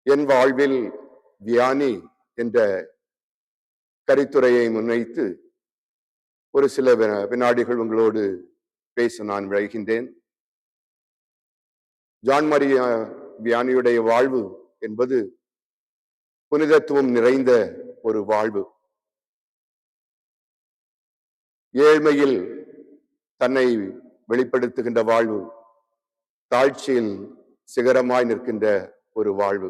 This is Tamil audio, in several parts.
என் வாழ்வில் வியானி என்ற கருத்துரையை முன்வைத்து ஒரு சில வினாடிகள் உங்களோடு பேச நான் விளைகின்றேன். ஜான் மரியா வியானியுடைய வாழ்வு என்பது புனிதத்துவம் நிறைந்த ஒரு வாழ்வு. ஏழ்மையில் தன்னை வெளிப்படுத்துகின்ற வாழ்வு, தாழ்ச்சியில் சிகரமாய் நிற்கின்ற ஒரு வாழ்வு.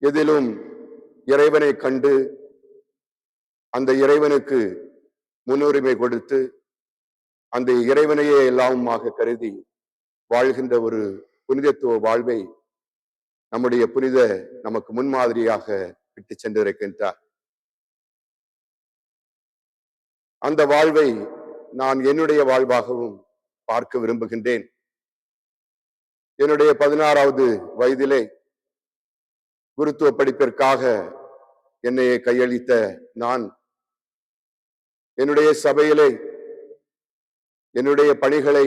எதிலும் இறைவனை கண்டு அந்த இறைவனுக்கு முன்னுரிமை கொடுத்து அந்த இறைவனையே எல்லாமுமாக கருதி வாழ்கின்ற ஒரு புனிதத்துவ வாழ்வை நம்முடைய புனித நமக்கு முன்மாதிரியாக விட்டு சென்றிருக்கின்றார். அந்த வாழ்வை நான் என்னுடைய வாழ்வாகவும் பார்க்க விரும்புகின்றேன். என்னுடைய 16வது வயதிலே குருத்துவ படிப்பிற்காக என்னை கையளித்த நான் என்னுடைய சபையிலே என்னுடைய பணிகளை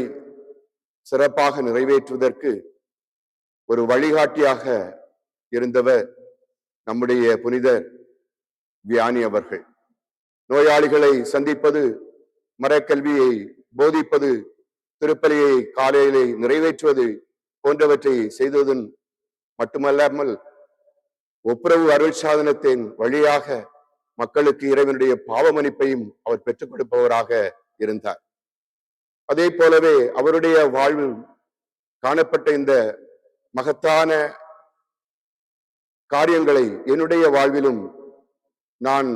சிறப்பாக நிறைவேற்றுவதற்கு ஒரு வழிகாட்டியாக இருந்தவர் நம்முடைய புனிதர் வியானி அவர்கள். நோயாளிகளை சந்திப்பது, மரக்கல்வியை போதிப்பது, திருப்பலியை காலையிலே நிறைவேற்றுவது போன்றவற்றை செய்ததன் மட்டுமல்லாமல் ஒப்புரவு அருள் சாதனத்தின் வழியாக மக்களுக்கு இறைவனுடைய பாவ மன்னிப்பையும் அவர் பெற்றுக் கொடுப்பவராக இருந்தார். அதே போலவே அவருடைய வாழ்வில் காணப்பட்ட இந்த மகத்தான காரியங்களை என்னுடைய வாழ்விலும் நான்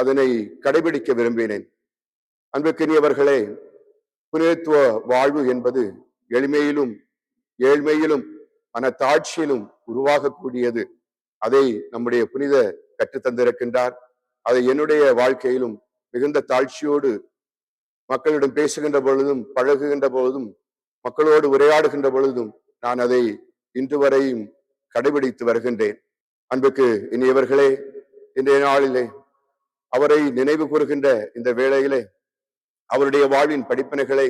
அதனை கடைபிடிக்க விரும்பினேன். அன்புக்கினியவர்களே, புனிதத்துவ வாழ்வு என்பது எளிமையிலும் ஏழ்மையிலும் மனத்தாட்சியிலும் உருவாகக்கூடியது. அதை நம்முடைய புனித கற்றுத்தந்திருக்கின்றார். அதை என்னுடைய வாழ்க்கையிலும் மிகுந்த தாழ்ச்சியோடு மக்களிடம் பேசுகின்ற பொழுதும், பழகுகின்ற பொழுதும், மக்களோடு உரையாடுகின்ற பொழுதும் நான் அதை இன்று வரையும் கடைபிடித்து வருகின்றேன். அன்புக்கு இனியவர்களே, இன்றைய நாளிலே அவரை நினைவு கூறுகின்ற இந்த வேளையிலே அவருடைய வாழ்வின் படிப்பினைகளை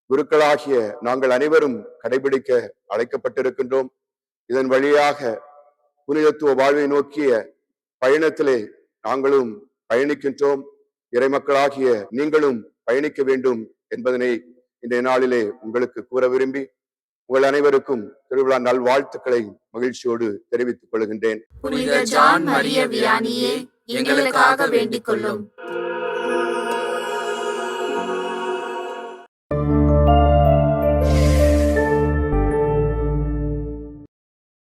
குருக்களாகிய நாங்கள் அனைவரும் கடைபிடிக்க அழைக்கப்பட்டிருக்கின்றோம். இதன் வழியாக புனிதத்துவ வாழ்வை நோக்கிய பயணத்திலே நாங்களும் பயணிக்கின்றோம். இறைமக்களாகிய நீங்களும் பயணிக்க வேண்டும் என்பதனை இன்றைய நாளிலே உங்களுக்கு கூற விரும்பி உங்கள் அனைவருக்கும் திருவிழா நல்வாழ்த்துக்களை மகிழ்ச்சியோடு தெரிவித்துக் கொள்கின்றேன். புனித ஜான் மரிய வியானியே எங்களுக்காக வேண்டிக் கொள்ளும்.